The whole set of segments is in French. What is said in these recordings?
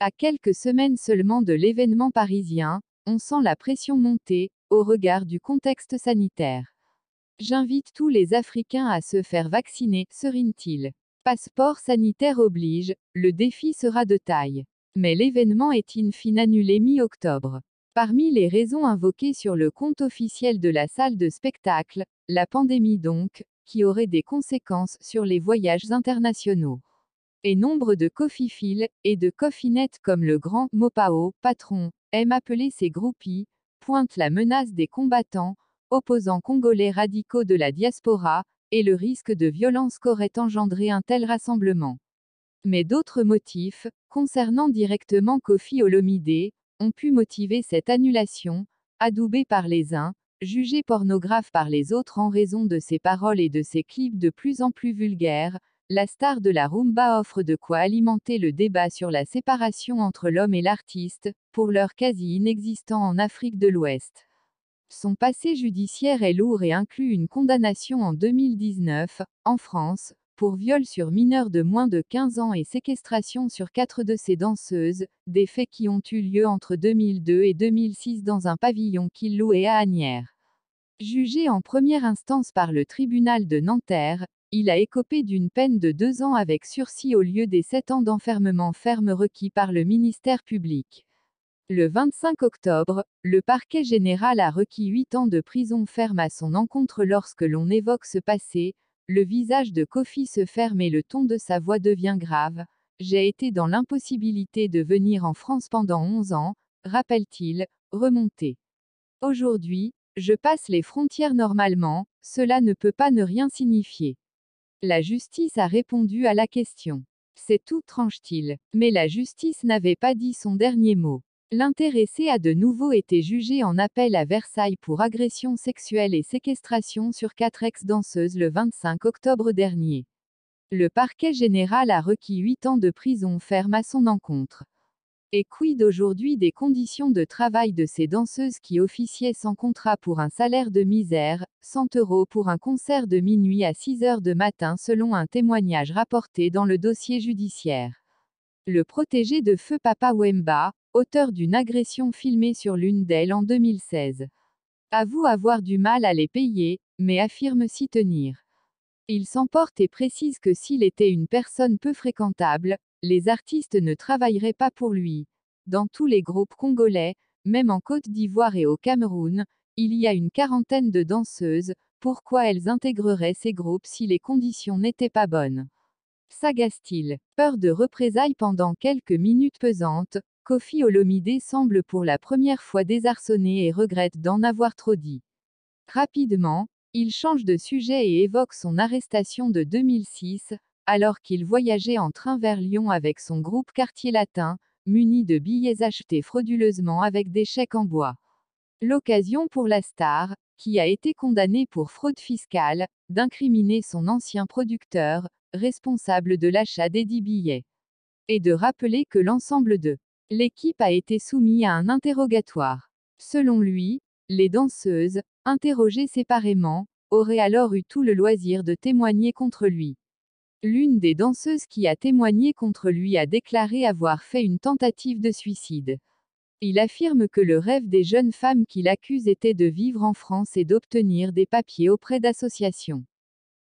À quelques semaines seulement de l'événement parisien, on sent la pression monter, au regard du contexte sanitaire. J'invite tous les Africains à se faire vacciner, serine-t-il. Passeport sanitaire oblige, le défi sera de taille. Mais l'événement est in fine annulé mi-octobre. Parmi les raisons invoquées sur le compte officiel de la salle de spectacle, la pandémie donc, qui aurait des conséquences sur les voyages internationaux. Et nombre de cofiphiles, et de cofinettes comme le grand Mopao, patron, aime appeler ses groupies, pointent la menace des combattants, opposants congolais radicaux de la diaspora, et le risque de violence qu'aurait engendré un tel rassemblement. Mais d'autres motifs, concernant directement Koffi Olomidé, ont pu motiver cette annulation, adoubée par les uns, jugée pornographe par les autres en raison de ses paroles et de ses clips de plus en plus vulgaires. La star de la rumba offre de quoi alimenter le débat sur la séparation entre l'homme et l'artiste, pour l'heure quasi inexistant en Afrique de l'Ouest. Son passé judiciaire est lourd et inclut une condamnation en 2019, en France, pour viol sur mineur de moins de 15 ans et séquestration sur 4 de ses danseuses, des faits qui ont eu lieu entre 2002 et 2006 dans un pavillon qu'il louait à Asnières. Jugé en première instance par le tribunal de Nanterre, il a écopé d'une peine de 2 ans avec sursis au lieu des 7 ans d'enfermement ferme requis par le ministère public. Le 25 octobre, le parquet général a requis 8 ans de prison ferme à son encontre. Lorsque l'on évoque ce passé, le visage de Koffi se ferme et le ton de sa voix devient grave. J'ai été dans l'impossibilité de venir en France pendant 11 ans, rappelle-t-il, remonté. Aujourd'hui, je passe les frontières normalement, cela ne peut pas ne rien signifier. La justice a répondu à la question. C'est tout, tranche-t-il. Mais la justice n'avait pas dit son dernier mot. L'intéressé a de nouveau été jugé en appel à Versailles pour agression sexuelle et séquestration sur 4 ex-danseuses le 25 octobre dernier. Le parquet général a requis 8 ans de prison ferme à son encontre. Et quid aujourd'hui des conditions de travail de ces danseuses qui officiaient sans contrat pour un salaire de misère, 100 € pour un concert de minuit à 6 heures de matin selon un témoignage rapporté dans le dossier judiciaire. Le protégé de feu Papa Wemba, auteur d'une agression filmée sur l'une d'elles en 2016. Avoue avoir du mal à les payer, mais affirme s'y tenir. Il s'emporte et précise que s'il était une personne peu fréquentable, les artistes ne travailleraient pas pour lui. Dans tous les groupes congolais, même en Côte d'Ivoire et au Cameroun, il y a une quarantaine de danseuses, pourquoi elles intégreraient ces groupes si les conditions n'étaient pas bonnes? S'agace-t-il. Peur de représailles pendant quelques minutes pesantes, Koffi Olomidé semble pour la première fois désarçonné et regrette d'en avoir trop dit. Rapidement, il change de sujet et évoque son arrestation de 2006, alors qu'il voyageait en train vers Lyon avec son groupe Quartier Latin, muni de billets achetés frauduleusement avec des chèques en bois. L'occasion pour la star, qui a été condamnée pour fraude fiscale, d'incriminer son ancien producteur, responsable de l'achat des 10 billets. Et de rappeler que l'ensemble de l'équipe a été soumis à un interrogatoire. Selon lui, les danseuses, interrogées séparément, auraient alors eu tout le loisir de témoigner contre lui. L'une des danseuses qui a témoigné contre lui a déclaré avoir fait une tentative de suicide. Il affirme que le rêve des jeunes femmes qu'il accuse était de vivre en France et d'obtenir des papiers auprès d'associations.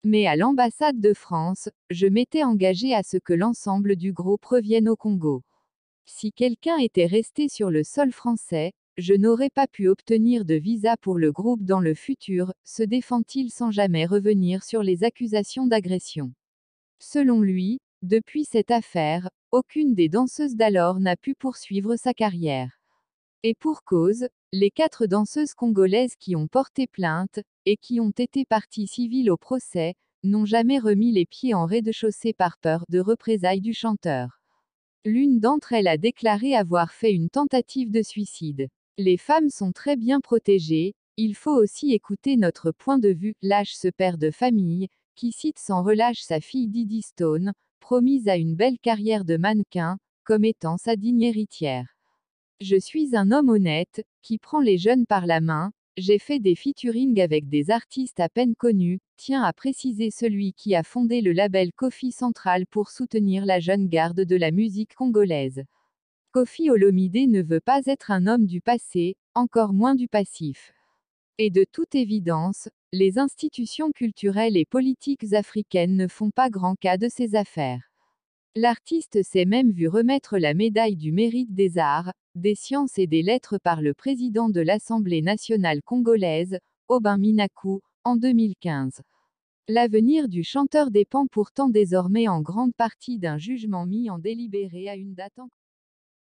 Mais à l'ambassade de France, je m'étais engagé à ce que l'ensemble du groupe revienne au Congo. Si quelqu'un était resté sur le sol français, je n'aurais pas pu obtenir de visa pour le groupe dans le futur, se défend-il sans jamais revenir sur les accusations d'agression. Selon lui, depuis cette affaire, aucune des danseuses d'alors n'a pu poursuivre sa carrière. Et pour cause, les 4 danseuses congolaises qui ont porté plainte, et qui ont été parties civiles au procès, n'ont jamais remis les pieds en rez-de-chaussée par peur de représailles du chanteur. L'une d'entre elles a déclaré avoir fait une tentative de suicide. Les femmes sont très bien protégées, il faut aussi écouter notre point de vue, lâche ce père de famille, qui cite sans relâche sa fille Didi Stone, promise à une belle carrière de mannequin, comme étant sa digne héritière. Je suis un homme honnête, qui prend les jeunes par la main, j'ai fait des featuring avec des artistes à peine connus, tient à préciser celui qui a fondé le label Koffi Central pour soutenir la jeune garde de la musique congolaise. Koffi Olomidé ne veut pas être un homme du passé, encore moins du passif. Et de toute évidence, les institutions culturelles et politiques africaines ne font pas grand cas de ces affaires. L'artiste s'est même vu remettre la médaille du mérite des arts, des sciences et des lettres par le président de l'Assemblée nationale congolaise, Aubin Minaku, en 2015. L'avenir du chanteur dépend pourtant désormais en grande partie d'un jugement mis en délibéré à une date